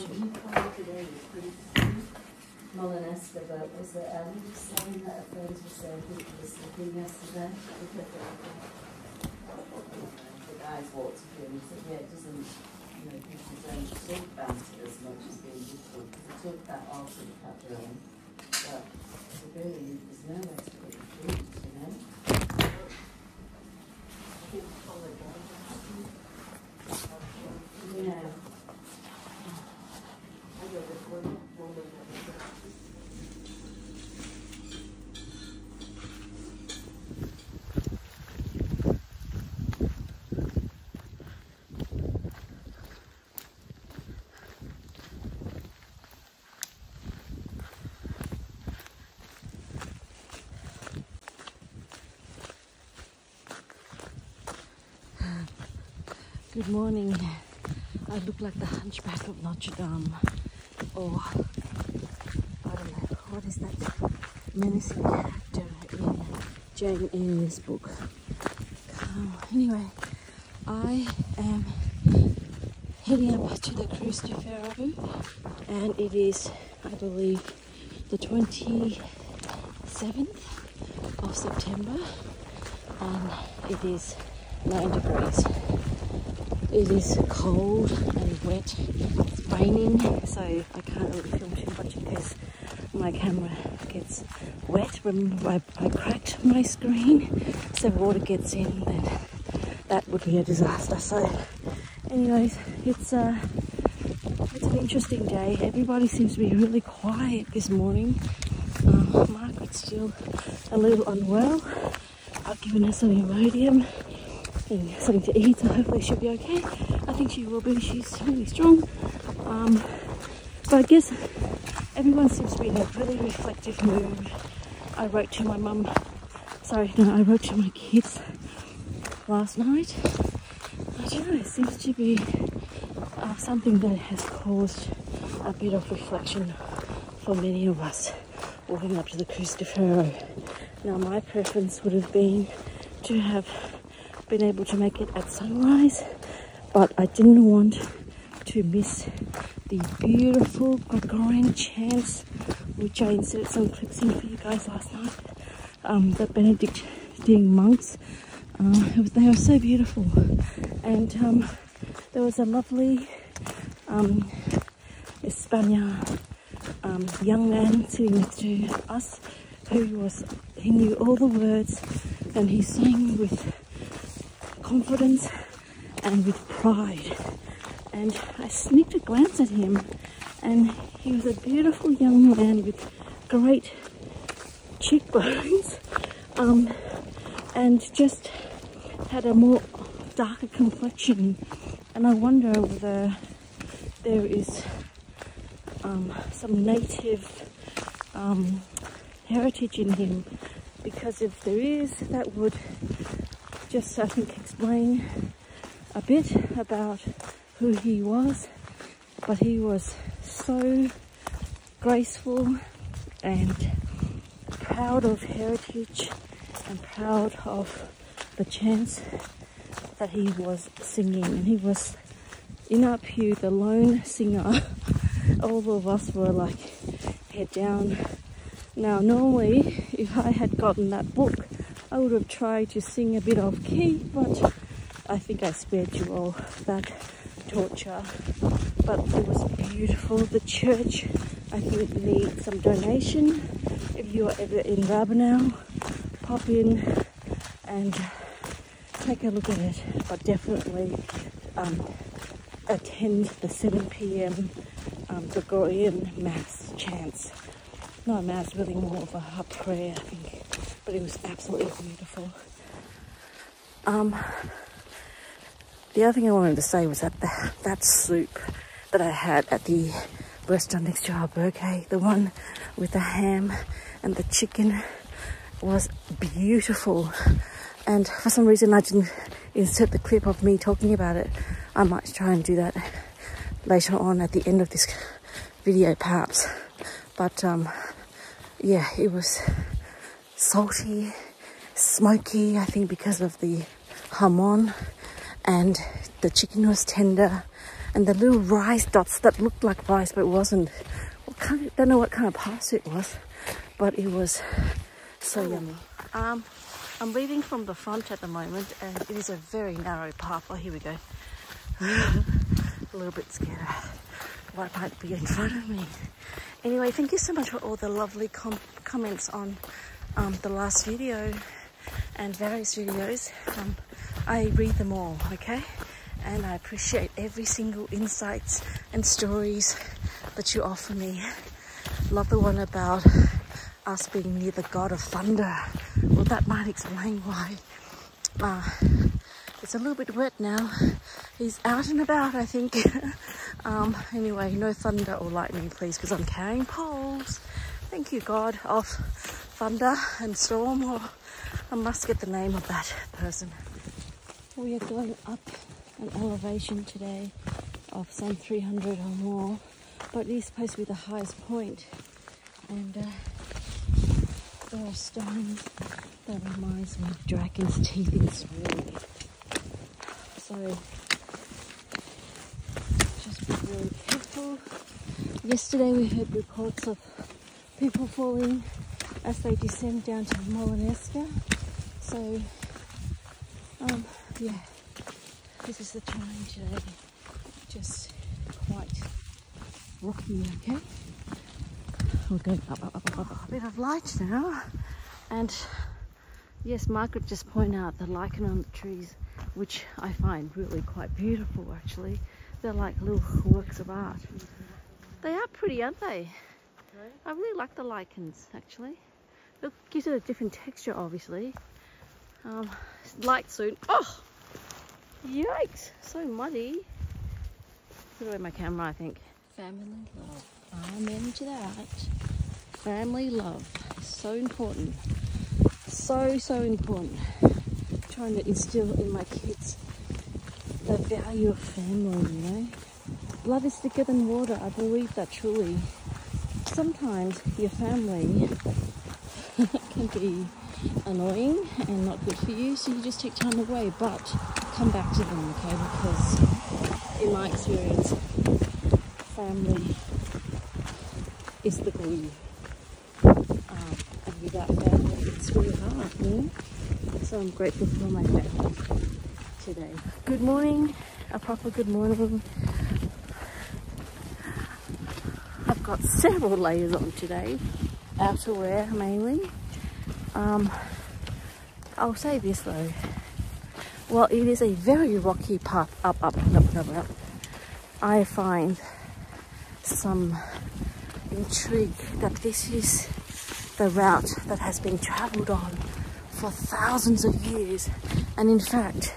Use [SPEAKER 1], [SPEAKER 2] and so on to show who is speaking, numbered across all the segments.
[SPEAKER 1] today was pretty funny. Molinaseca, but was the Ali was saying that her friends were saying he was sleeping yesterday. The guys walked to him and said, yeah, it doesn't, you know, people don't talk about it as much as being difficult, because they talk about after the cut down, but really there's nowhere to put the food, you know. Yeah. Good morning. I look like the Hunchback of Notre Dame, or I don't know, what is that menacing character in Jane Eyre's book. Anyway, I am heading up to the Cruz de Ferro, and it is, I believe, the 27th of September, and it is 9 degrees. It is cold and wet. It's raining, so I can't really film too much because my camera gets wet. Remember, I cracked my screen, so water gets in, then that would be a disaster. So, anyways, it's an interesting day. Everybody seems to be really quiet this morning. Margaret's still a little unwell. I've given her some Imodium and something to eat, so hopefully she'll be okay. I think she will be. She's really strong. But I guess everyone seems to be in a really reflective mood. I wrote to my mum. I wrote to my kids last night. I don't know. It seems to be something that has caused a bit of reflection for many of us walking up to the Cruz de Ferro. Now, my preference would have been to have been able to make it at sunrise, but I didn't want to miss the beautiful Gregorian chants, which I inserted some clips in for you guys last night. The Benedictine monks, they were so beautiful, and there was a lovely Spaniard young man sitting next to us he knew all the words, and he sang with confidence and with pride. And I sneaked a glance at him, and he was a beautiful young man with great cheekbones, and just had a more darker complexion. And I wonder whether there is some native heritage in him, because if there is, that would just, I think, explain a bit about who he was. But he was so graceful and proud of heritage and proud of the chants that he was singing. And he was in our pew, the lone singer. All of us were like head down. Now, normally, if I had gotten that book, I would have tried to sing a bit off key, but I think I spared you all that torture. But it was beautiful. The church, I think, needs some donation. If you are ever in Rabanal, pop in and take a look at it. But definitely attend the 7 p.m. Gregorian Mass chants. Not a mass, really more of a prayer, I think. But it was absolutely beautiful. The other thing I wanted to say was that that soup that I had at the restaurant next to our burger, the one with the ham and the chicken, was beautiful. And for some reason I didn't insert the clip of me talking about it. I might try and do that later on at the end of this video, perhaps. But yeah, it was salty, smoky, I think because of the jamon, and the chicken was tender, and the little rice dots that looked like rice but it wasn't. Don't know what kind of pasta it was, but it was so yummy. I'm leaving from the front at the moment, and it is a very narrow path. Oh, here we go. A little bit scared what might be in front of me. Anyway, thank you so much for all the lovely comments on the last video and various videos. I read them all, okay? And I appreciate every single insights and stories that you offer me. Love the one about us being near the god of thunder. Well, that might explain why. It's a little bit wet now. He's out and about, I think. Anyway, no thunder or lightning, please, because I'm carrying poles. Thank you, God of thunder and storm, or I must get the name of that person. We are going up an elevation today of some 300 or more, but it is supposed to be the highest point. And there are stones that reminds me of dragon's teeth in sword. So just be really careful. Yesterday we heard reports of people falling as they descend down to Molinaseca. So yeah, this is the terrain today. Just quite rocky, okay? We're going up. A bit of light now. And yes, Margaret just pointed out the lichen on the trees, which I find really quite beautiful actually. They're like little works of art. They are pretty, aren't they? I really like the lichens actually. It gives it a different texture obviously. Light soon. Oh! Yikes! So muddy. Put away my camera, I think. Family love. Amen to that. Family love is so important. So important. Trying to instill in my kids the value of family, you know. Blood is thicker than water. I believe that truly. Sometimes your family can be annoying and not good for you, so you just take time away, but come back to them, okay? Because in my experience, family is the glue. And without family, it's really hard, you know? So I'm grateful for my family today. Good morning, a proper good morning. I've got several layers on today, outerwear mainly. I'll say this though, while it is a very rocky path up, I find some intrigue that this is the route that has been travelled on for thousands of years, and in fact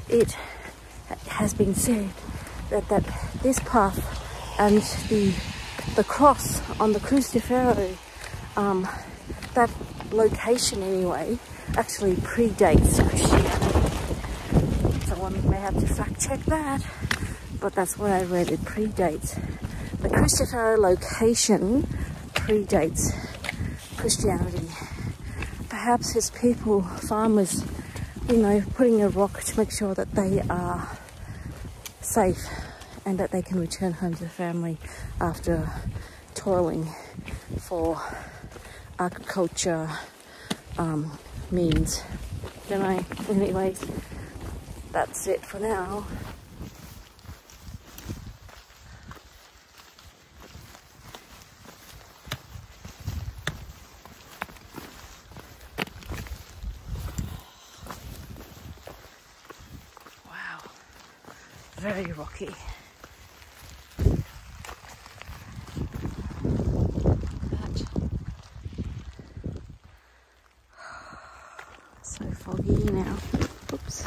[SPEAKER 1] it has been said that this path and the cross on the Cruz de Ferro, that location anyway, actually predates Christianity. Someone may have to fact check that, but that's what I read. It predates. The Cruz de Ferro location predates Christianity. Perhaps his people, farmers, you know, putting a rock to make sure that they are safe and that they can return home to the family after toiling for agriculture means. Don't I? Anyways, that's it for now. Wow, very rocky. So foggy now. Oops.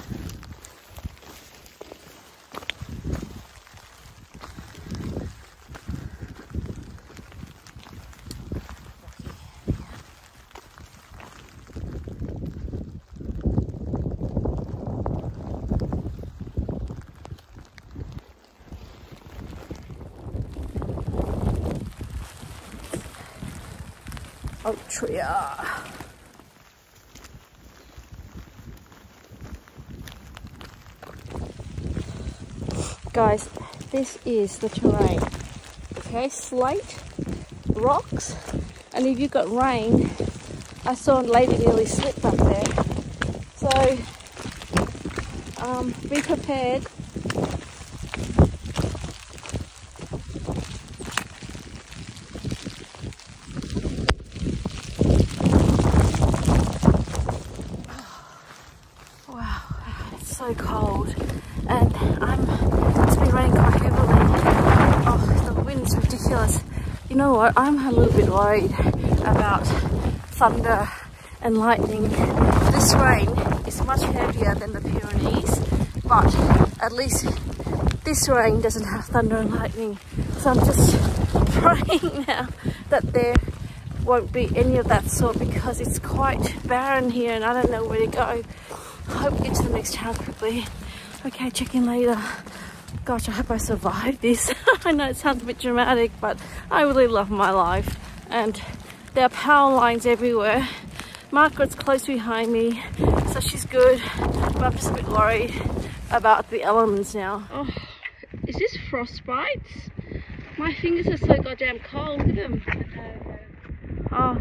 [SPEAKER 1] Ultra. Guys, this is the terrain. Okay, slate, rocks, and if you've got rain, I saw a lady nearly slip up there. So be prepared. Wow, it's so cold, and it's been raining quite heavily. Oh, the wind's ridiculous. You know what? I'm a little bit worried about thunder and lightning. This rain is much heavier than the Pyrenees, but at least this rain doesn't have thunder and lightning. So I'm just praying now that there won't be any of that sort, because it's quite barren here and I don't know where to go. I hope to get to the next town quickly. Okay, check in later. Gosh, I hope I survive this. I know it sounds a bit dramatic, but I really love my life. And there are power lines everywhere. Margaret's close behind me, so she's good. But I'm just a bit worried about the elements now. Oh, is this frostbite? My fingers are so goddamn cold. Look at them. Oh,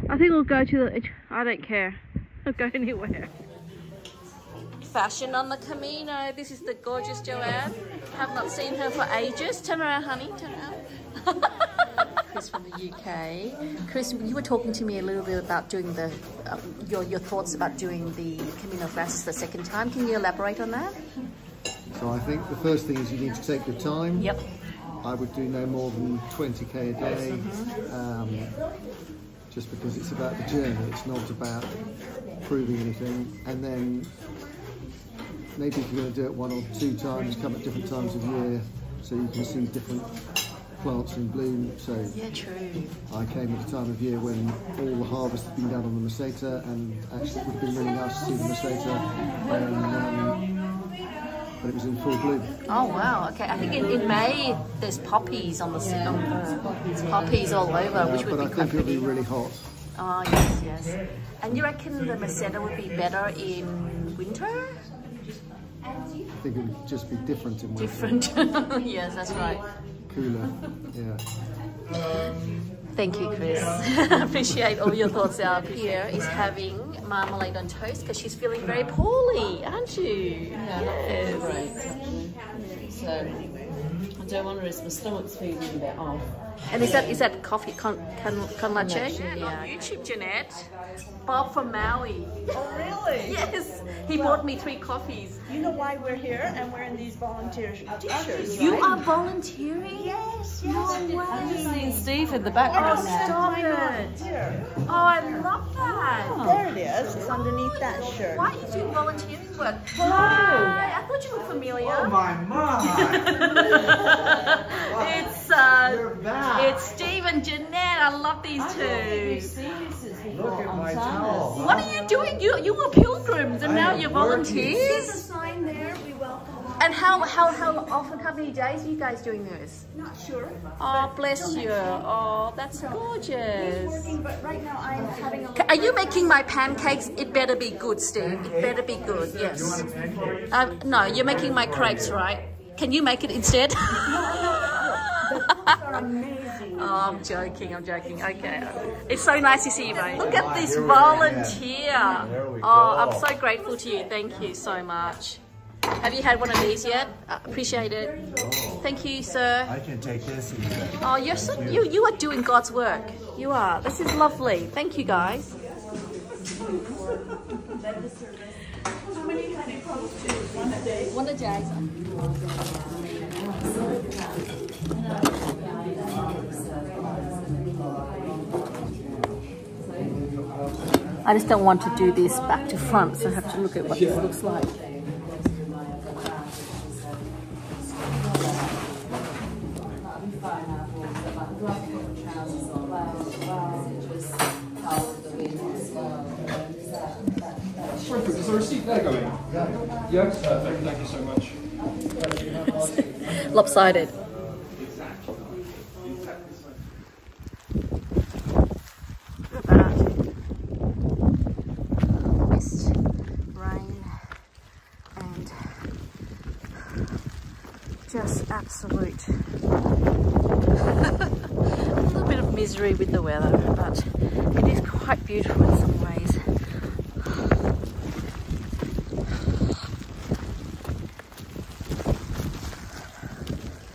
[SPEAKER 1] I think we'll go to the... I don't care. I'll go anywhere. Fashion on the Camino. This is the gorgeous Joanne. Have not seen her for ages. Turn around, honey. Turn around. Chris from the UK. Chris, you were talking to me a little bit about doing the your thoughts about doing the Camino Frances the second time. Can you elaborate on that?
[SPEAKER 2] So I think the first thing is you need to take your time.
[SPEAKER 1] Yep.
[SPEAKER 2] I would do no more than 20k a day. Just because it's about the journey, it's not about proving anything. And then maybe if you're going to do it 1 or 2 times, come at different times of year so you can see different plants in bloom. So
[SPEAKER 1] yeah, true.
[SPEAKER 2] I came at a time of year when all the harvest had been done on the Meseta, and actually it would have been really nice to see the Meseta, but it was in full bloom.
[SPEAKER 1] Oh wow, okay. I think in May there's poppies on the poppies all over, which would be
[SPEAKER 2] But I think it'll be really hot.
[SPEAKER 1] Oh yes, yes. And you reckon the Meseta would be better in winter?
[SPEAKER 2] I think it would just be different in winter.
[SPEAKER 1] Different. Yes, that's right.
[SPEAKER 2] Cooler, yeah.
[SPEAKER 1] Thank you, Chris. Appreciate all your thoughts out. Here is having marmalade on toast because she's feeling very poorly, aren't you?
[SPEAKER 3] Yeah,
[SPEAKER 1] yes.
[SPEAKER 3] Great. So I don't want to risk my stomach's feeling a bit off.
[SPEAKER 1] And is that coffee con leche?
[SPEAKER 3] Yeah.
[SPEAKER 1] YouTube, Jeanette. Bob from Maui.
[SPEAKER 4] Oh, really?
[SPEAKER 1] Yes. He bought me 3 coffees.
[SPEAKER 4] You know why we're here and we're in these volunteer t-shirts,
[SPEAKER 1] You
[SPEAKER 4] right?
[SPEAKER 1] are volunteering?
[SPEAKER 4] Yes,
[SPEAKER 1] No
[SPEAKER 4] yes.
[SPEAKER 1] way.
[SPEAKER 3] I'm just seeing Steve in the
[SPEAKER 1] Oh,
[SPEAKER 3] background now.
[SPEAKER 1] stop it.
[SPEAKER 4] Here.
[SPEAKER 1] Oh, I love that.
[SPEAKER 4] There it is. It's underneath that shirt.
[SPEAKER 1] Why are you doing volunteering work? Hi. I thought you were familiar.
[SPEAKER 5] Oh my mom!
[SPEAKER 1] It's Steve and Jeanette. I love these two.
[SPEAKER 5] Look at my towel.
[SPEAKER 1] What are you doing? You were pilgrims and now you're volunteers?
[SPEAKER 4] Sign there. We welcome.
[SPEAKER 1] And how often, how many days are you guys doing this?
[SPEAKER 4] Not sure.
[SPEAKER 1] Oh, bless you. Oh, that's gorgeous.
[SPEAKER 4] Working, but right now I'm having a
[SPEAKER 1] Are you making my pancakes? It better be good, Steve. It better be good, yes. No, you're making my crepes, right? Can you make it instead?
[SPEAKER 4] are amazing.
[SPEAKER 1] Oh, I'm joking. Okay. It's so nice to see you, mate. Look at this volunteer. Oh, I'm so grateful to you. Thank you so much. Have you had one of these yet? Appreciate it. Thank you, sir.
[SPEAKER 5] I can take this even.
[SPEAKER 1] Oh, you are doing God's work. You are. This is lovely. Thank you, guys.
[SPEAKER 4] How many can you post to? One a day?
[SPEAKER 1] One a day. I just don't want to do this back to front, so I have to look at what this looks like.
[SPEAKER 6] Perfect. Is the receipt there going? Yeah, perfect. Thank you so much.
[SPEAKER 1] Lopsided. Look at that. Mist, rain, and just absolute. A little bit of misery with the weather, but it is quite beautiful in some ways.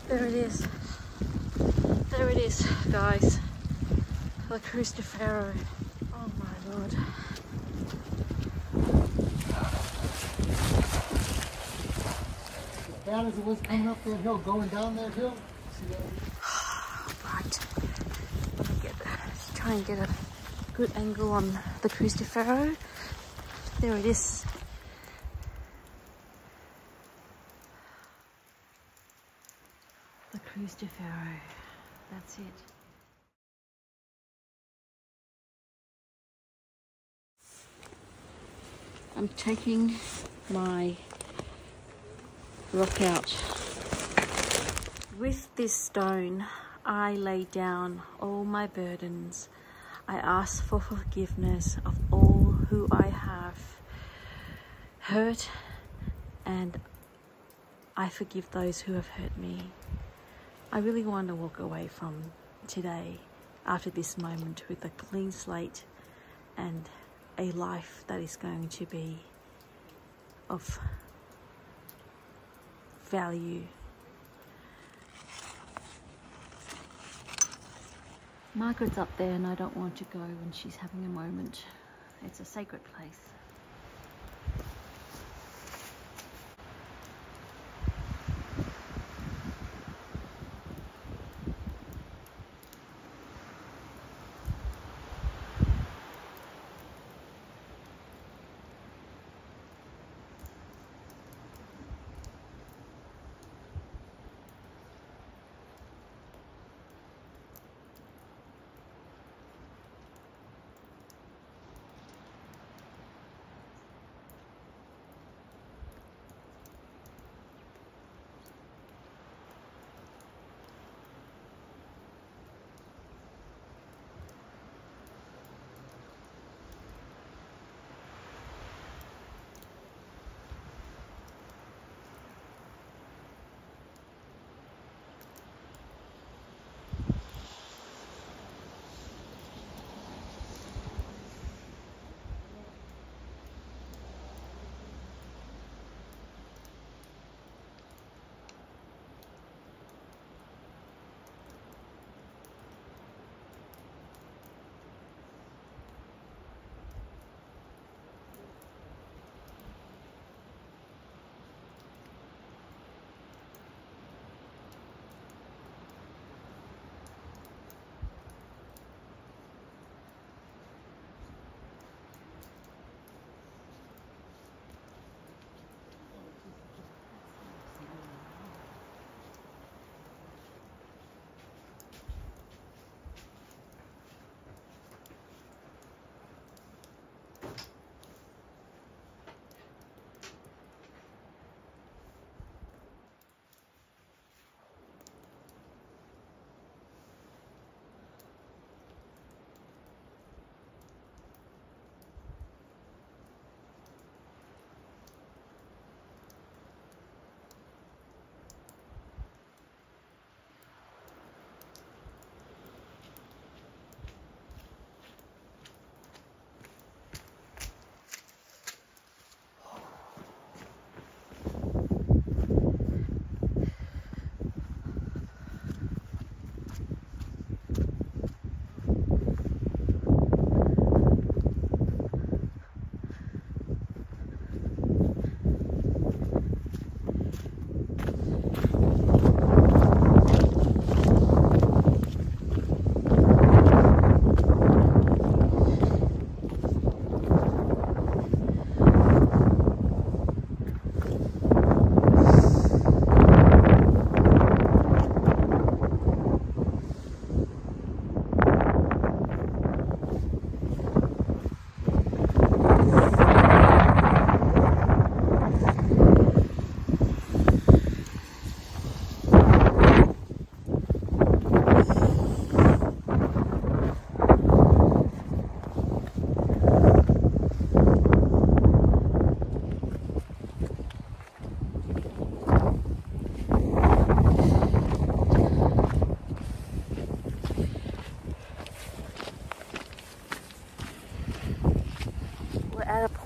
[SPEAKER 1] There it is. There it is, guys. The Cruz de Ferro. Oh my lord.
[SPEAKER 2] As bad as it was coming up that hill, going down that hill. See that?
[SPEAKER 1] Right. Let's try and get a good angle on the Cruz de Ferro. There it is. The Cruz de Ferro. That's it. I'm taking my rock out. With this stone, I lay down all my burdens. I ask for forgiveness of all who I have hurt, and I forgive those who have hurt me. I really want to walk away from today, after this moment, with a clean slate and a life that is going to be of value. Margaret's up there and I don't want to go when she's having a moment. It's a sacred place.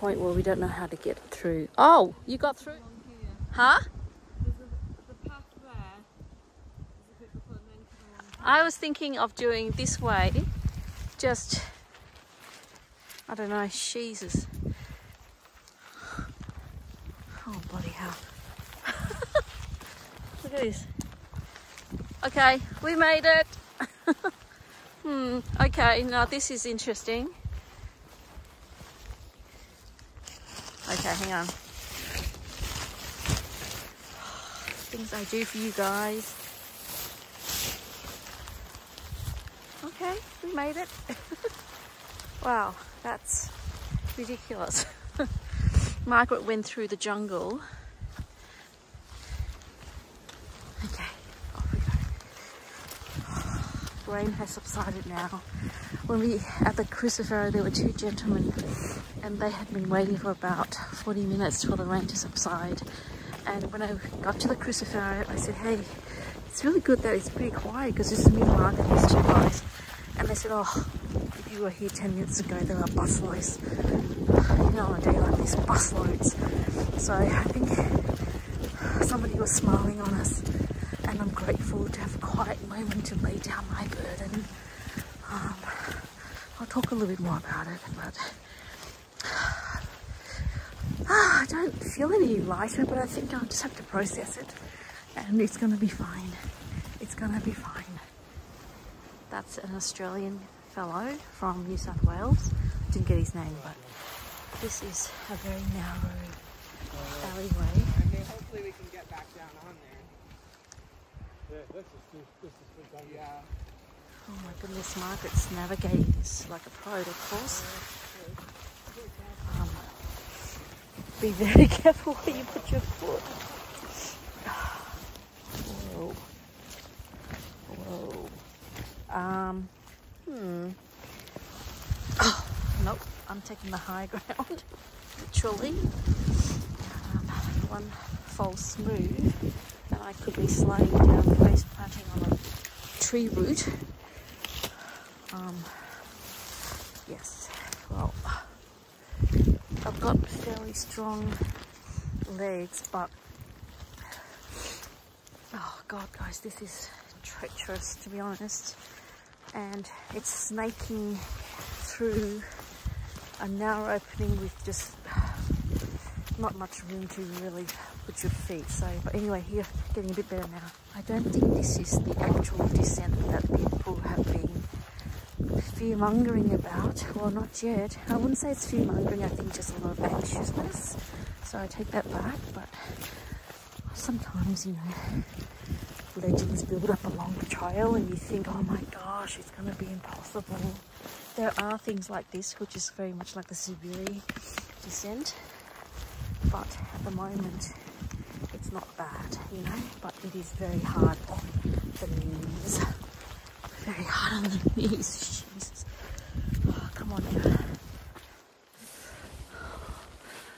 [SPEAKER 1] point where we don't know how to get through. Oh, you got through? Huh? I was thinking of doing this way, just, I don't know, Jesus. Oh, bloody hell. Look at this. Okay, we made it. Okay, now this is interesting. Okay, hang on. Things I do for you guys. Okay, we made it. Wow, that's ridiculous. Margaret went through the jungle. Okay, off we go. Rain has subsided now. When we at the cruciferro, there were two gentlemen and they had been waiting for about 40 minutes for the rain to subside. And when I got to the cruciferro, I said, hey, it's really good that it's pretty quiet because this is me, Mark, and these two guys. And they said, oh, if you were here 10 minutes ago, there were busloads. You know, on a day like this, busloads. So I think somebody was smiling on us, and I'm grateful to have a quiet moment to lay down my burden. I'll talk a little bit more about it, but I don't feel any lighter, but I think I'll just have to process it, and it's going to be fine. It's going to be fine. That's an Australian fellow from New South Wales. Didn't get his name, but this is a very narrow alleyway.
[SPEAKER 5] Okay, hopefully we can get back down on there. Yeah, this is good. Yeah.
[SPEAKER 1] Oh my goodness, Margaret's navigating this like a pro, of course. Be very careful where you put your foot. Whoa. Whoa. Oh, nope, I'm taking the high ground, literally. One false move and I could be sliding down, face planting on a tree root. Yes, well, I've got fairly strong legs, but oh god guys, this is treacherous to be honest, and it's snaking through a narrow opening with just not much room to really put your feet. So, but anyway, here, getting a bit better now. I don't think this is the actual descent that people have been fear-mongering about. Well, not yet. I wouldn't say it's fear-mongering, I think just a lot of anxiousness. So I take that back, but sometimes, you know, legends build up along the trail and you think, oh my gosh, it's going to be impossible. There are things like this, which is very much like the Siberi descent, but at the moment it's not bad, you know, but it is very hard on the knees. Very hard on the knees. Jesus. Oh, come on now.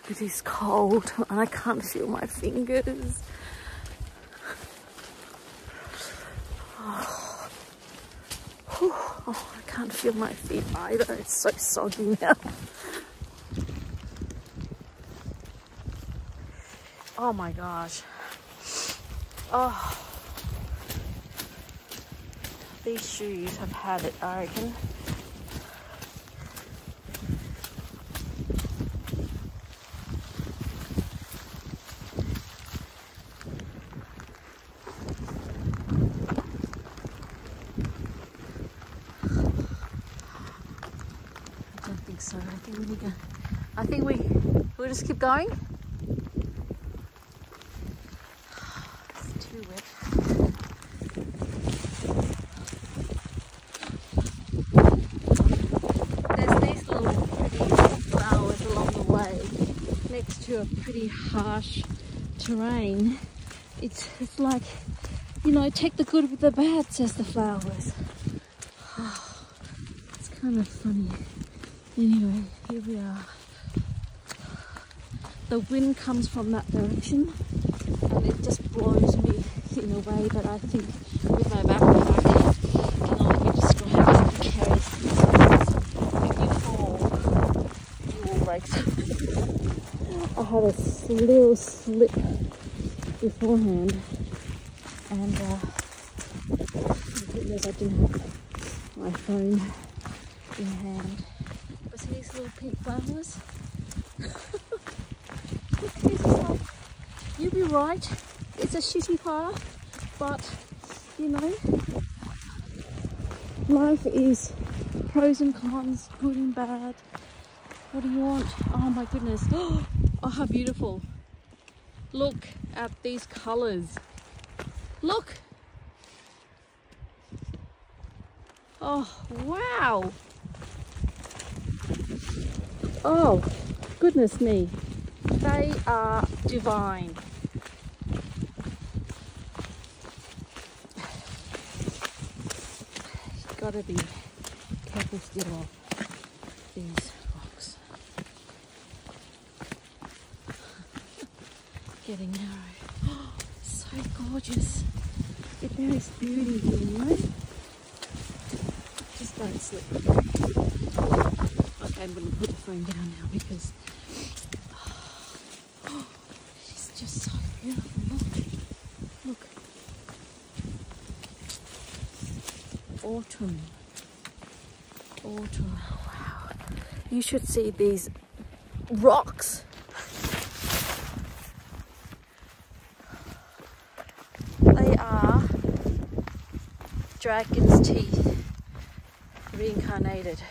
[SPEAKER 1] It is cold and I can't feel my fingers. Oh, I can't feel my feet either. It's so soggy now. Oh my gosh. Oh. These shoes have had it, I reckon. So I think we need to, I think we'll just keep going. It's too wet. There's these little pretty flowers along the way next to a pretty harsh terrain. It's like, you know, take the good with the bad, says the flowers. Oh, it's kind of funny. Anyway, here we are. The wind comes from that direction and it just blows me in a way that I think with my backpack cannot let me describe it. It carries things. If you fall, you will break something. had a little slip beforehand, and goodness, I didn't have my phone in hand. But see these little pink flowers? Look, this is like, you'll be right, it's a shitty path, but you know, life is pros and cons, good and bad. What do you want? Oh my goodness. Oh, how beautiful. Look at these colors. Look. Oh, wow. Oh, goodness me. They are divine. You've got to be careful still of these rocks. Getting narrow. Oh, so gorgeous. There is beauty here, you know? Just don't slip. Okay, I'm going to put the phone down now because it's just so beautiful. Look. Autumn. Autumn. Wow. You should see these rocks. They are dragon's teeth reincarnated.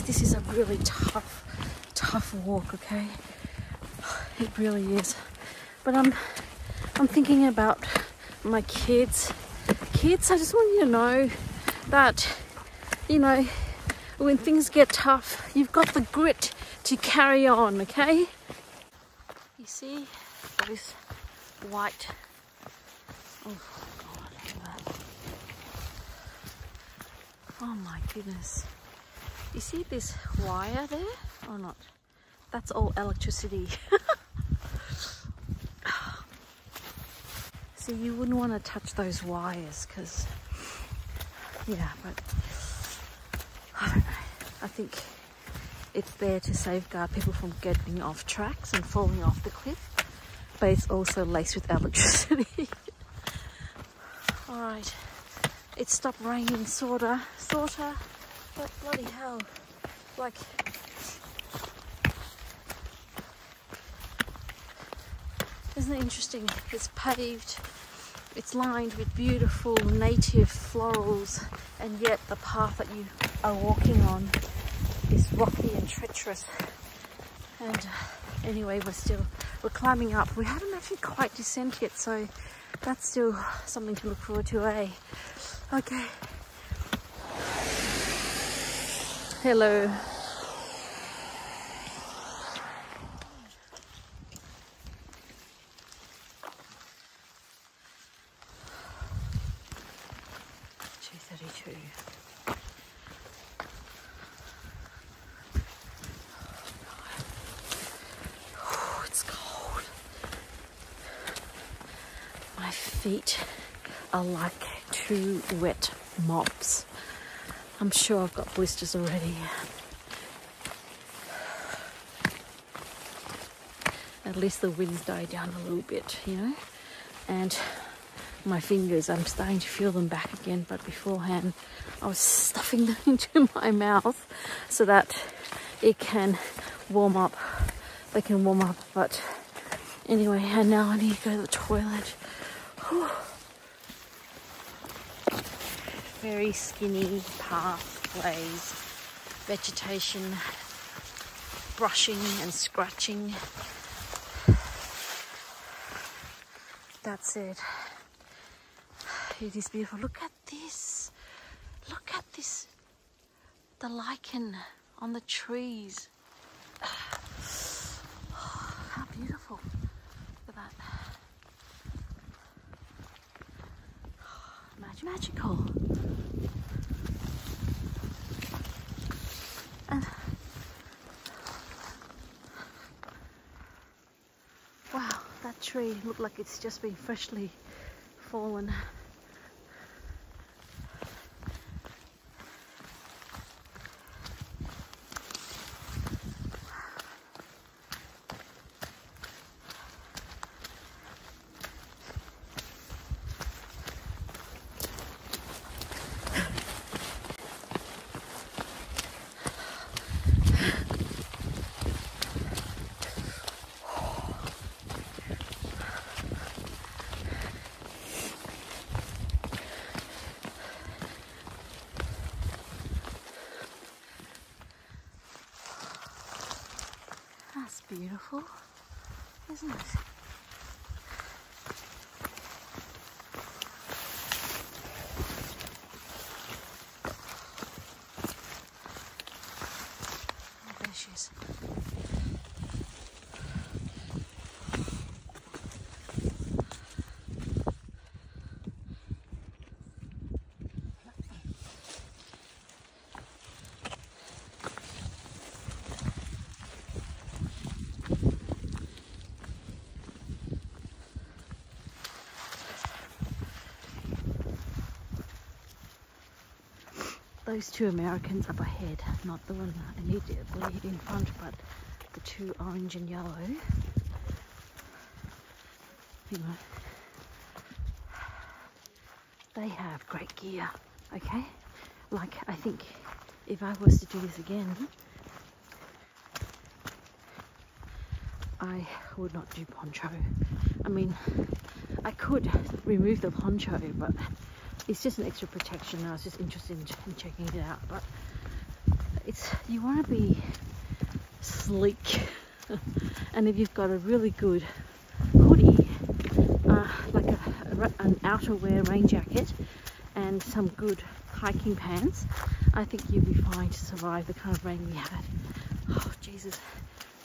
[SPEAKER 1] This is a really tough walk, okay? It really is. But I'm thinking about my kids. Kids, I just want you to know that, you know, when things get tough, you've got the grit to carry on, okay? You see those white, oh God, look at that. Oh my goodness. You see this wire there or not? That's all electricity. See, you wouldn't want to touch those wires because, yeah, but I don't know. I think it's there to safeguard people from getting off tracks and falling off the cliff, but it's also laced with electricity. All right, it stopped raining, sorta. But bloody hell, like, isn't it interesting? It's paved, it's lined with beautiful native florals, and yet the path that you are walking on is rocky and treacherous. And anyway, we're climbing up. We haven't actually quite descended yet, so that's still something to look forward to, eh? Okay. Hello. Oh, it's cold. My feet are like two wet mops. I'm sure I've got blisters already. At least the wind's died down a little bit, you know. And my fingers, I'm starting to feel them back again, but beforehand I was stuffing them into my mouth so that it can warm up. They can warm up, but anyway, and now I need to go to the toilet. Whew. Very skinny pathways, vegetation, brushing and scratching. That's it. It is beautiful. Look at this. Look at this. The lichen on the trees. beautiful. Look at that. Magical. And wow, that tree looked like it's just been freshly fallen. That's beautiful, isn't it? Oh, there she is. Those two Americans up ahead, not the one immediately in front, but the two orange and yellow. You know, they have great gear, okay? Like, I think if I was to do this again, I would not do poncho. I mean, I could remove the poncho, but it's just an extra protection. I was just interested in checking it out, but it's, you want to be sleek. And if you've got a really good hoodie, like an outerwear rain jacket and some good hiking pants, I think you'll be fine to survive the kind of rain we had. Oh Jesus,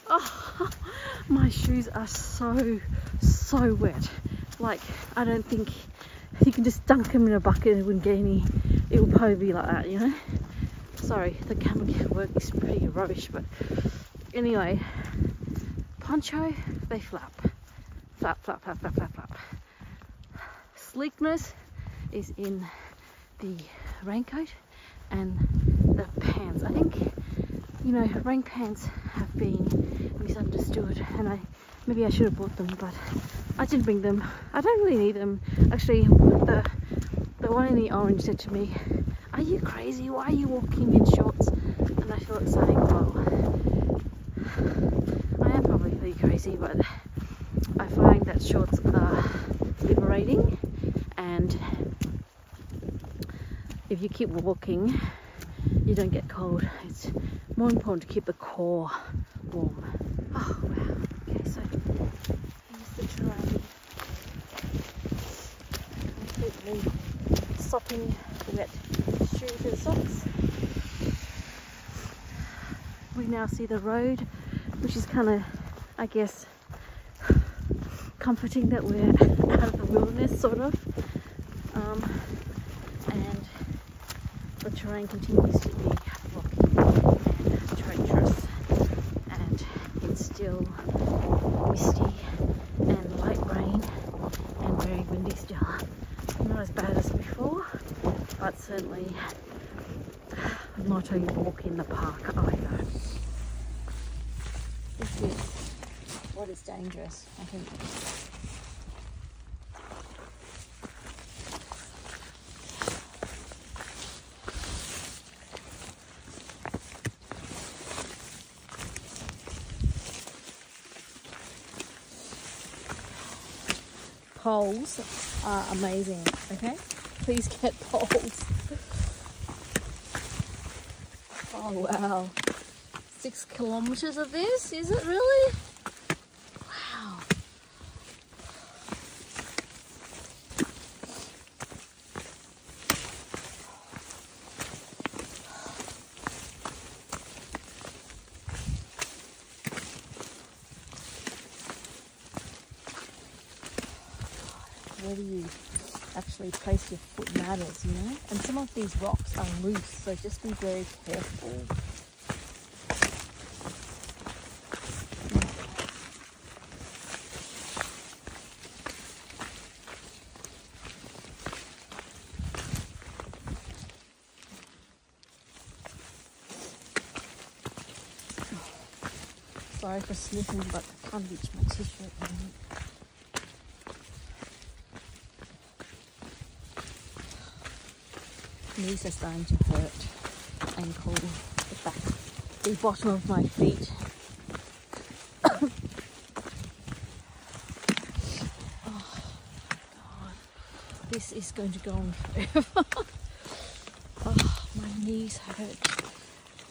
[SPEAKER 1] oh, my shoes are so wet. Like, I don't think you can just dunk them in a bucket and it wouldn't get any. It would probably be like that, you know. Sorry, the camera work is pretty rubbish, but anyway, poncho, they flap. Sleekness is in the raincoat and the pants. I think, you know, rain pants have been misunderstood, and maybe I should have bought them, but I didn't bring them. I don't really need them. Actually, the one in the orange said to me, "Are you crazy? Why are you walking in shorts?" And I feel like saying, well, I am probably really crazy, but I find that shorts are liberating, and if you keep walking, you don't get cold. It's more important to keep the core warm. Oh wow. Okay, so here's the terrain. Completely sopping wet shoes and socks. We now see the road, which is kind of, I guess, comforting that we're out of the wilderness, sort of. And the terrain continues to be rocky and treacherous, and it's still misty and light rain and very windy still. Not as bad as before, but certainly not a walk in the park either. This is what is dangerous, I think. Poles are amazing, okay? Please get poles. Oh wow. 6 kilometers of this, is it really? Wow. do you actually place your foot matters, you know? And some of these rocks are loose, so just be very careful. Sorry for sniffing, but I can't reach my tissue at the moment. Knees are starting to hurt. Ankle, the back, the bottom of my feet. Oh God, this is going to go on forever. Oh, my knees hurt.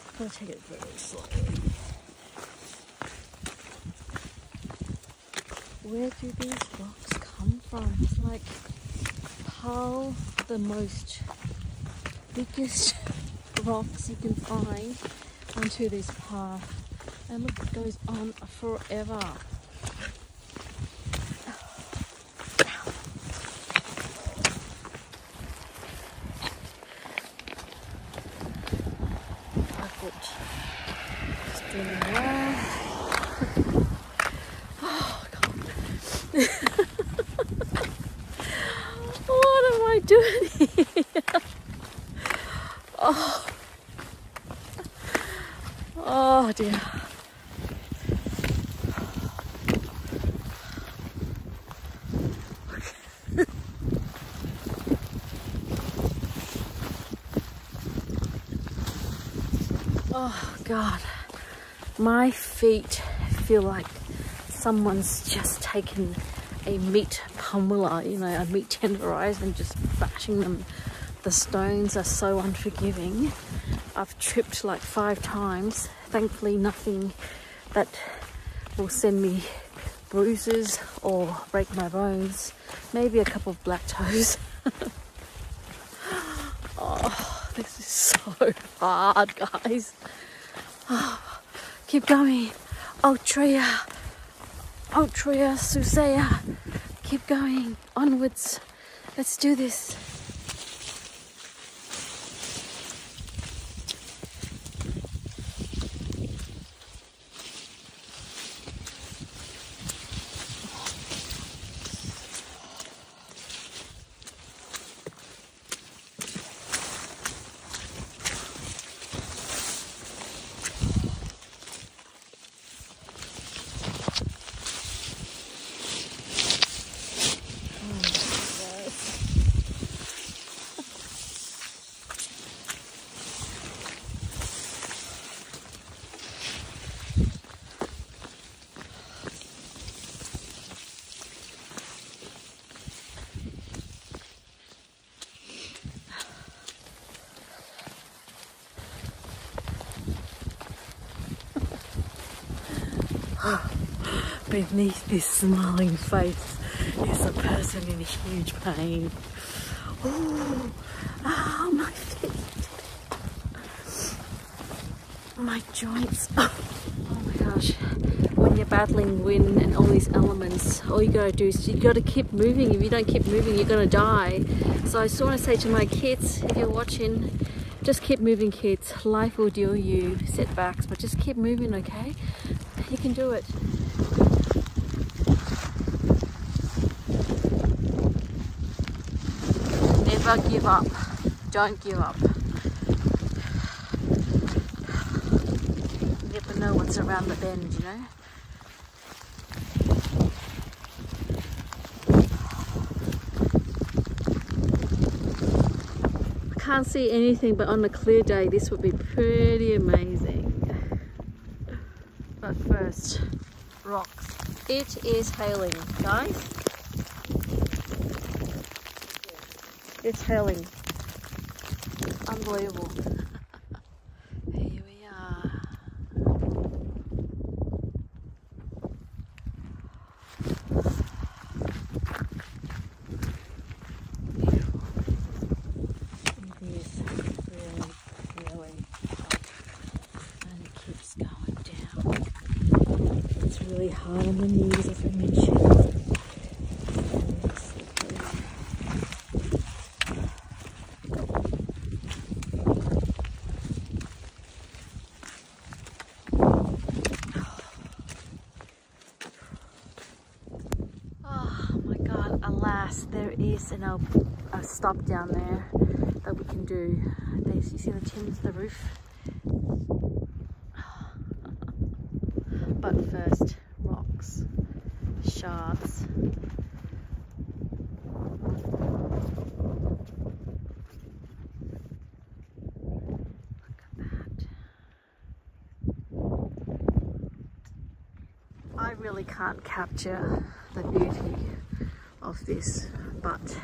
[SPEAKER 1] I'm gonna take it very slowly. Where do these rocks come from? It's like pile the most biggest rocks you can find onto this path, and look, it goes on forever. My foot just doing well. What am I doing here? Oh dear. Oh God, my feet feel like someone's just taken a meat pummeler, you know, a meat tenderizer, and just bashing them. The stones are so unforgiving. I've tripped like 5 times. Thankfully nothing that will send me bruises or break my bones. Maybe a couple of black toes. Oh, this is so hard, guys. Oh, keep going. Altria, Susea. Keep going. Onwards. Let's do this. Beneath this smiling face is a person in huge pain. Oh, my feet. My joints. Oh my gosh. When you're battling wind and all these elements, all you gotta do is you gotta keep moving. If you don't keep moving, you're gonna die. So I just want to say to my kids, if you're watching, just keep moving, kids. Life will deal you setbacks, but just keep moving, okay? You can do it. Never give up. Don't give up. You never know what's around the bend, you know? I can't see anything, but on a clear day this would be pretty amazing. But first, rocks. It is hailing, guys. It's hailing. Unbelievable. Here we are. Beautiful. It is really, really hot. And it keeps going down. It's really hard on the knees, as I mentioned. There's an a stop down there that we can do. There's, you see the tins, the roof. But first, rocks, shards. Look at that. I really can't capture the beauty of this, but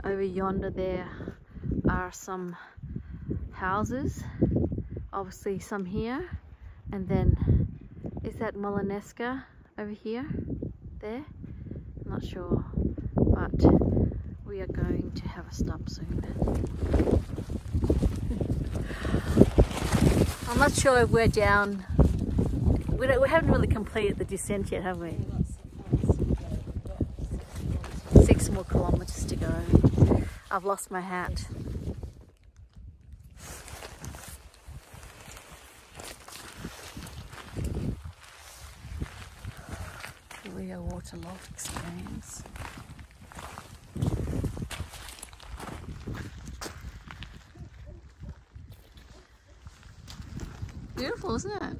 [SPEAKER 1] over yonder there are some houses, obviously some here, and then is that Molinaseca over here, there? I'm not sure, but we are going to have a stop soon. I'm not sure if we're down, we haven't really completed the descent yet, have we? 6 more kilometers to go. I've lost my hat. Really a waterlogged experience. Beautiful, isn't it?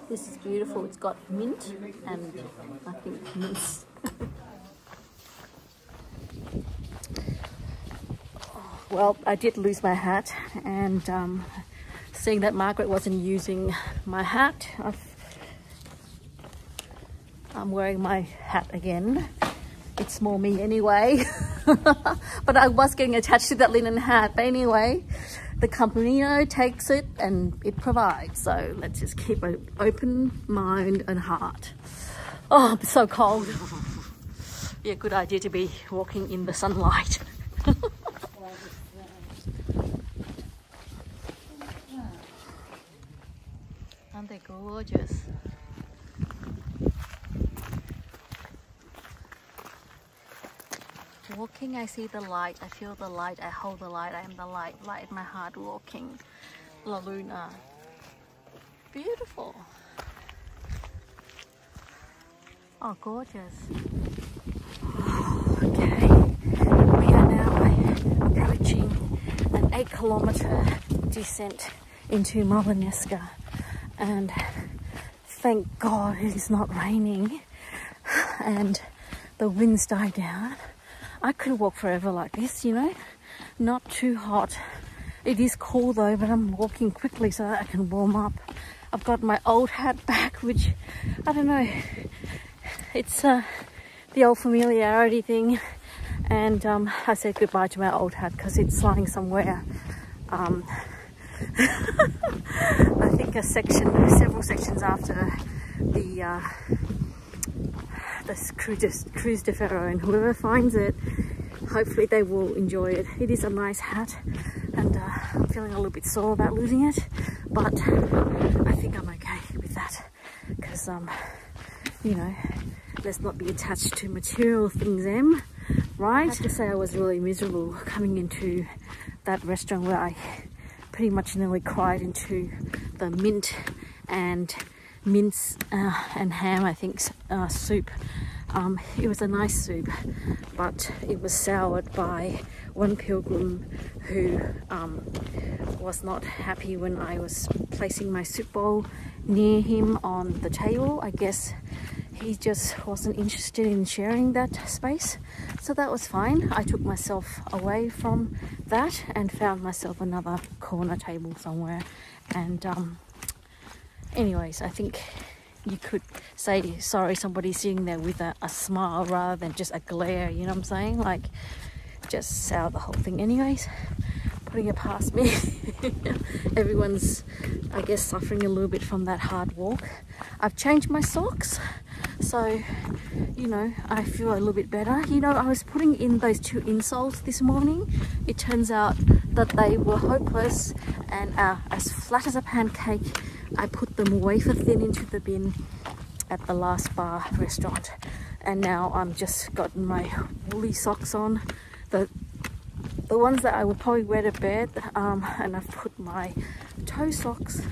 [SPEAKER 1] This is beautiful. It's got mint and I think mince. Well, I did lose my hat, and seeing that Margaret wasn't using my hat, I'm wearing my hat again. It's more me anyway. But I was getting attached to that linen hat. But anyway, the Camino takes it and it provides. So let's just keep an open mind and heart. Oh, it's so cold. Yeah, good idea to be walking in the sunlight. Aren't they gorgeous? Walking, I see the light, I feel the light, I hold the light, I am the light, light in my heart walking. La Luna. Beautiful. Oh, gorgeous. Okay, we are now approaching an 8-kilometer descent into Molinaseca, and thank God it is not raining and the winds died down. I could walk forever like this, you know, not too hot. It is cool though, but I'm walking quickly so that I can warm up. I've got my old hat back, which, I don't know, it's the old familiarity thing. And I said goodbye to my old hat because it's lying somewhere. I think several sections after the Cruz de Ferro, and whoever finds it, hopefully they will enjoy it. It is a nice hat, and I'm feeling a little bit sore about losing it, but I think I'm okay with that because you know, let's not be attached to material things, right? I have to say I was really miserable coming into that restaurant where I pretty much nearly cried into the mint and mince and ham, I think, soup. It was a nice soup, but it was soured by one pilgrim who was not happy when I was placing my soup bowl near him on the table. I guess he just wasn't interested in sharing that space, so that was fine. I took myself away from that and found myself another corner table somewhere, and anyways, I think you could say sorry somebody's sitting there with a smile rather than just a glare, you know what I'm saying? Like, just sour the whole thing. Anyways, putting it past me. Everyone's, I guess, suffering a little bit from that hard walk. I've changed my socks, so, you know, I feel a little bit better. You know, I was putting in those 2 insoles this morning. It turns out that they were hopeless and as flat as a pancake. I put them wafer thin into the bin at the last bar restaurant, and now I'm just gotten my woolly socks on, the ones that I would probably wear to bed, and I've put my toe socks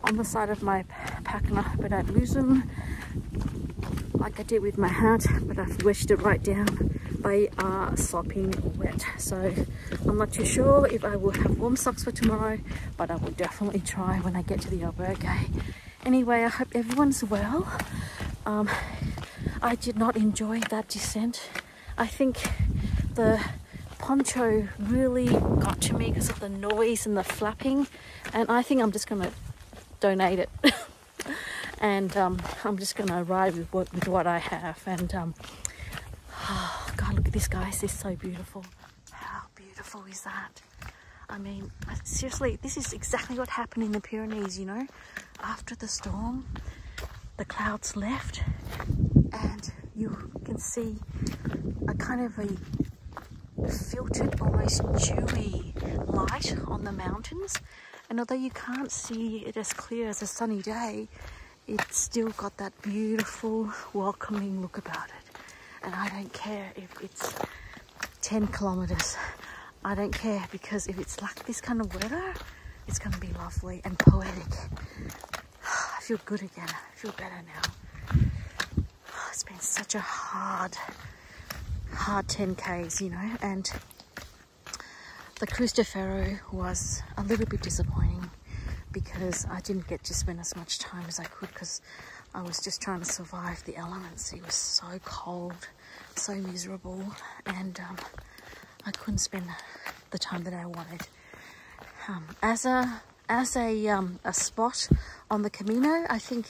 [SPEAKER 1] on the side of my pack, and I hope I don't lose them like I did with my hat, but I've wedged it right down. They are sopping wet, so I'm not too sure if I will have warm socks for tomorrow, but I will definitely try when I get to the albergue. Anyway, I hope everyone's well. I did not enjoy that descent. I think the poncho really got to me because of the noise and the flapping, and I think I'm just gonna donate it. And I'm just gonna ride with what I have. And oh God, look at this, guys. This is so beautiful. How beautiful is that? I mean, seriously, this is exactly what happened in the Pyrenees, you know. After the storm, the clouds left, and you can see a kind of a filtered, almost dewy light on the mountains. And although you can't see it as clear as a sunny day, it's still got that beautiful, welcoming look about it. And I don't care if it's 10 kilometers. I don't care, because if it's like this kind of weather, it's going to be lovely and poetic. I feel good again. I feel better now. It's been such a hard 10Ks, you know, and the Cruz de Ferro was a little bit disappointing because I didn't get to spend as much time as I could, because I was just trying to survive the elements. It was so cold, so miserable, and I couldn't spend the time that I wanted. As a spot on the Camino, I think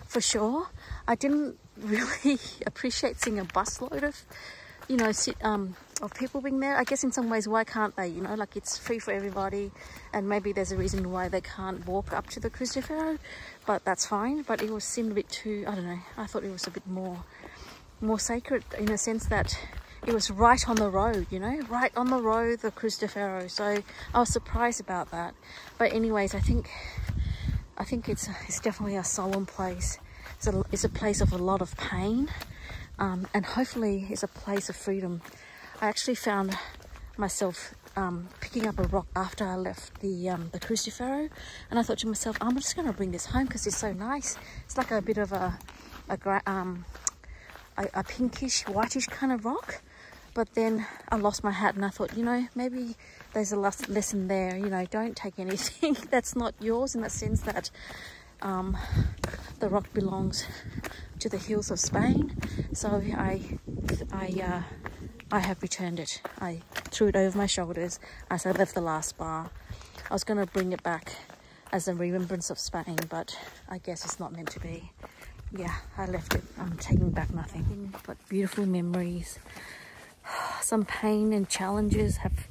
[SPEAKER 1] for sure I didn't really appreciate seeing a busload of, you know, of people being there. I guess in some ways, why can't they? You know, like, it's free for everybody, and maybe there's a reason why they can't walk up to the Cruz de Ferro, but that's fine. But it seemed a bit too, I don't know, I thought it was a bit more sacred, in a sense that it was right on the road, you know, right on the road, the Cruz de Ferro. So I was surprised about that. But anyways, I think it's definitely a solemn place. It's a place of a lot of pain, and hopefully it's a place of freedom. I actually found myself picking up a rock after I left the Cruz de Ferro, and I thought to myself, I'm just going to bring this home because it's so nice. It's like a bit of a pinkish, whitish kind of rock. But then I lost my hat, and I thought, you know, maybe there's a lesson there. You know, don't take anything that's not yours, in the sense that the rock belongs to the hills of Spain. So I have returned it. I threw it over my shoulders as I left the last bar. I was going to bring it back as a remembrance of Spain, but I guess it's not meant to be. Yeah, I left it. I'm taking back nothing but beautiful memories. Some pain and challenges have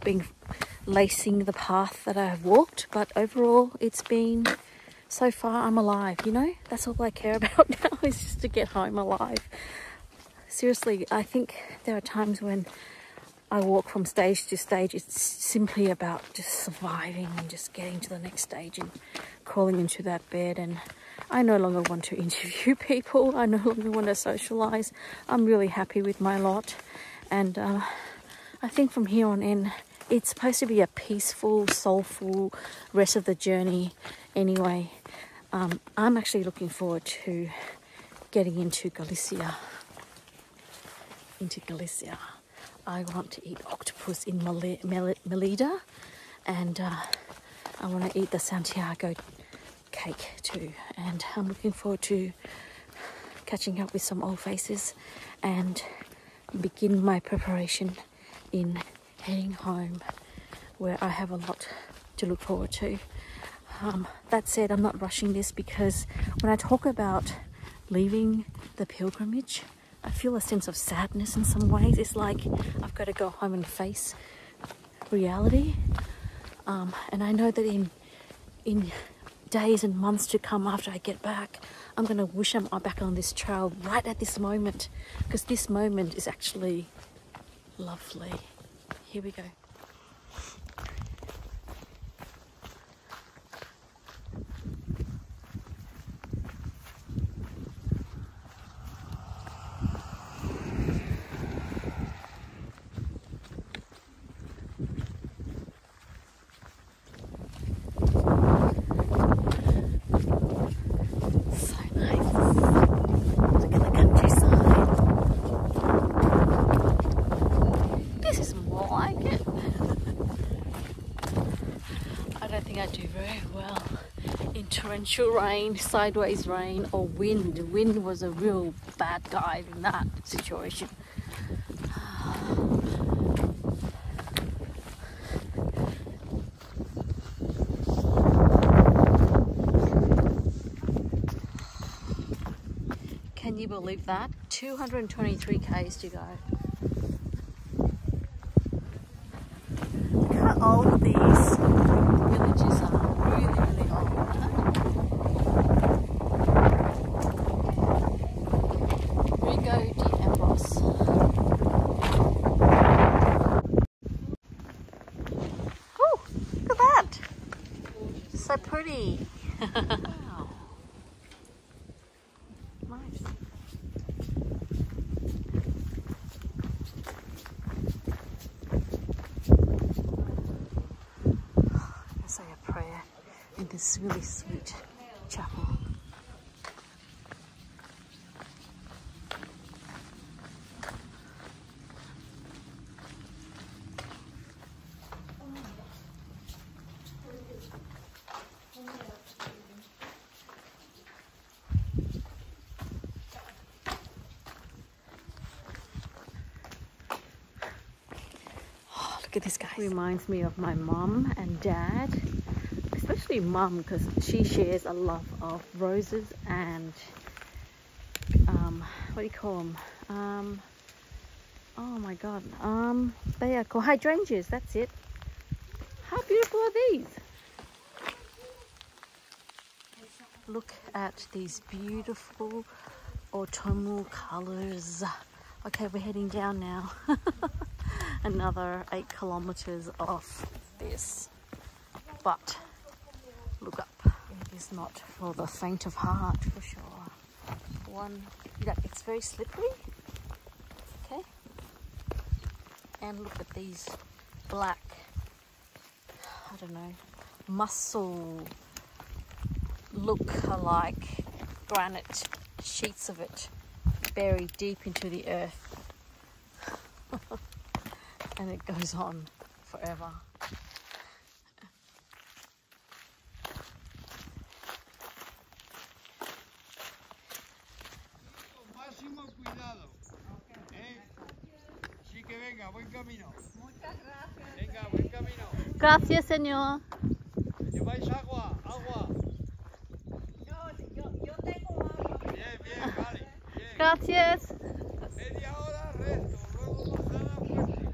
[SPEAKER 1] been lacing the path that I have walked, but overall it's been, so far I'm alive, you know. That's all I care about now, is just to get home alive. Seriously, I think there are times when I walk from stage to stage, it's simply about just surviving and just getting to the next stage and crawling into that bed. And I no longer want to interview people. I no longer want to socialize. I'm really happy with my lot. And I think from here on in, it's supposed to be a peaceful, soulful rest of the journey anyway. I'm actually looking forward to getting into Galicia. I want to eat octopus in Melida, and I want to eat the Santiago cake too. And I'm looking forward to catching up with some old faces and begin my preparation in heading home, where I have a lot to look forward to. That said, I'm not rushing this, because when I talk about leaving the pilgrimage, I feel a sense of sadness in some ways. It's like I've got to go home and face reality. And I know that in days and months to come after I get back, I'm going to wish I'm back on this trail right at this moment, because this moment is actually lovely. Here we go. torrential rain, sideways rain, or wind. Wind was a real bad guy in that situation. Can you believe that? 223 k's to go. Look how old these villages are. Really, really old. Rigo de Ambos. Oh, look at that! So pretty. Wow. Nice. Say a prayer in this really sweet chapel. Look at this guy. Reminds me of my mom and dad, especially mom, because she shares a love of roses and what do you call them? Oh my god, they are called hydrangeas. That's it. How beautiful are these? Look at these beautiful autumnal colors. Okay, we're heading down now. Another 8 kilometers off this, but look up. It is not for the faint of heart, for sure. It's very slippery. Okay, and look at these black, I don't know, mussel look like granite sheets of it buried deep into the earth. And it goes on forever.
[SPEAKER 5] Máximo cuidado. Sí que venga, buen camino. Muchas gracias. Venga, buen camino.
[SPEAKER 1] Gracias, señor.
[SPEAKER 5] ¿Lleváis agua? Agua.
[SPEAKER 4] Yo tengo agua.
[SPEAKER 5] Bien, bien, vale. Bien.
[SPEAKER 1] Gracias.
[SPEAKER 5] Media hora resto, luego bajada fuerte.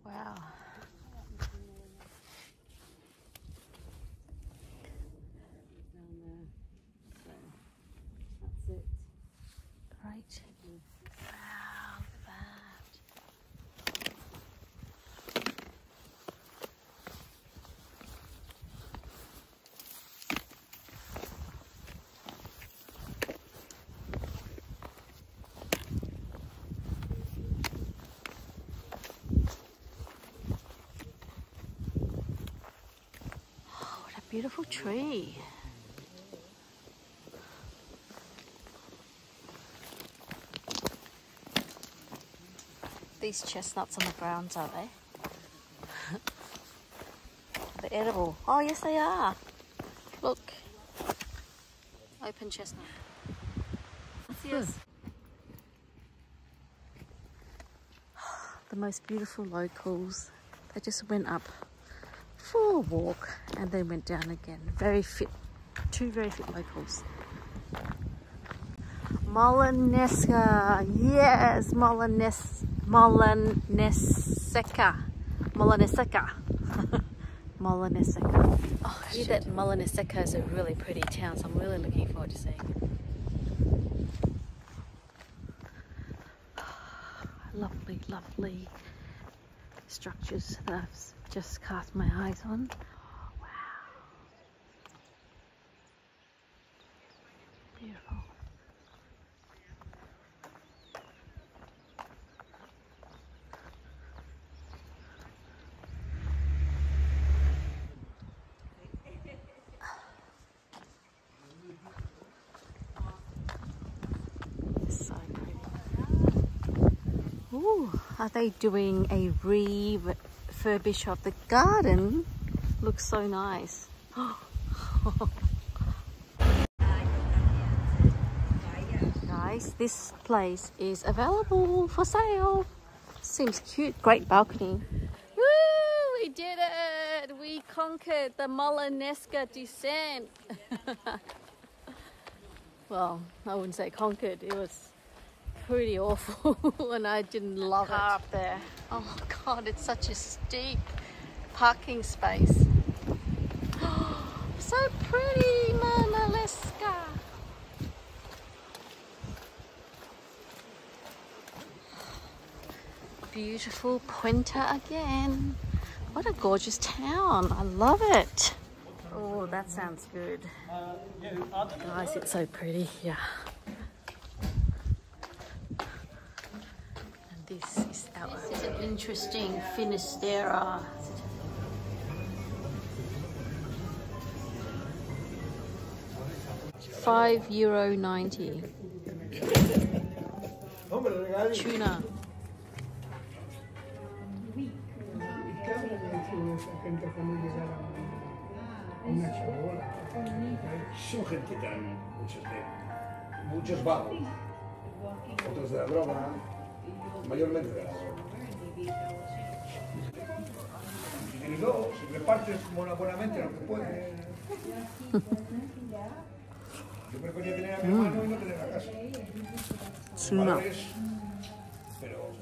[SPEAKER 1] Wow. That's it. Great. Wow, look at that. Oh, what a beautiful tree. These chestnuts on the grounds, are they? They're edible. Oh, yes, they are. Look. Open chestnut. Yes. The most beautiful locals. They just went up for a walk and then went down again. Very fit. Two very fit locals. Molinaseca. Yes, Molinaseca. Molinaseca. Molinaseca. Oh, I hear that Molinaseca is a really pretty town, so I'm really looking forward to seeing it. Lovely, lovely structures that I've just cast my eyes on. Oh, wow. Beautiful. So pretty. Ooh. Ooh, are they doing a refurbish of the garden? Looks so nice. Guys, this place is available for sale. Seems cute. Great balcony. Woo! We did it! We conquered the Molinaseca descent. Well, I wouldn't say conquered. It was pretty awful and I didn't love it. Up there. Oh God, it's such a steep parking space. So pretty, Molinaseca. Beautiful Puente again. What a gorgeous town. I love it. Oh, that sounds good. Guys, it's so pretty here. And this is an interesting Finisterre. €5.90. Tuna.
[SPEAKER 7] Son gente que dan muchos vagos, otros de la droga, mayormente de la droga. Y luego se reparten buenamente lo que pueden. Yo prefería tener a mi hermano y no tener a casa. Valores, pero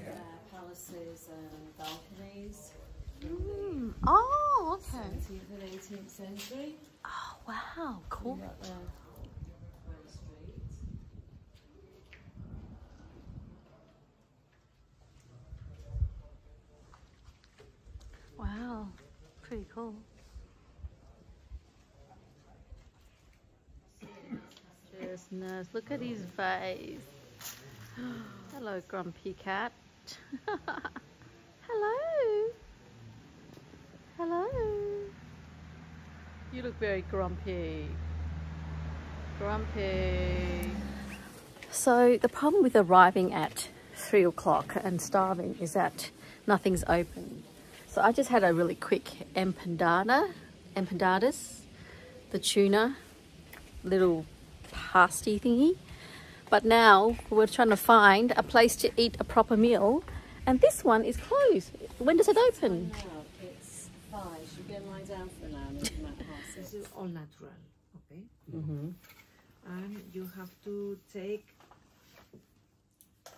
[SPEAKER 3] Palaces and balconies.
[SPEAKER 1] Oh, okay.
[SPEAKER 3] 17th and 18th century.
[SPEAKER 1] Oh, wow, cool.
[SPEAKER 3] Got the street.
[SPEAKER 1] Wow, pretty cool. Just nice. Look at his face. Hello, grumpy cat. Hello. Hello. You look very grumpy. Grumpy. So the problem with arriving at 3 o'clock and starving is that nothing's open. So I just had a really quick empanadas, the tuna, little pasty thingy. But now we're trying to find a place to eat a proper meal, and this one is closed. When does it open?
[SPEAKER 3] It's 5. You go and lie down for an hour and come out past
[SPEAKER 8] This
[SPEAKER 3] it.
[SPEAKER 8] is all natural, okay?
[SPEAKER 1] Mm-hmm.
[SPEAKER 8] And you have to take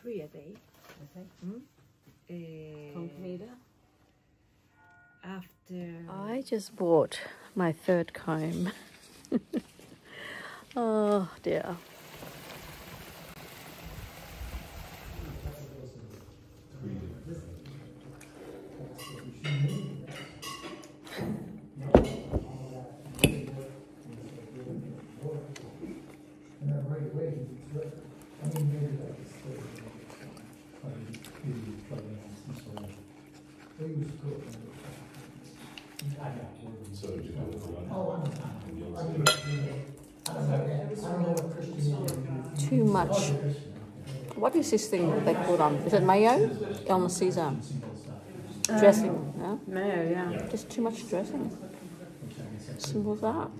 [SPEAKER 8] 3 a day.
[SPEAKER 3] Comida.
[SPEAKER 8] After
[SPEAKER 1] I just bought my 3rd comb. Oh dear. Too much. What is this thing that they put on? Is it mayo? On Caesar. Dressing, yeah?
[SPEAKER 8] mayo, yeah.
[SPEAKER 1] Just too much dressing. Simple as that.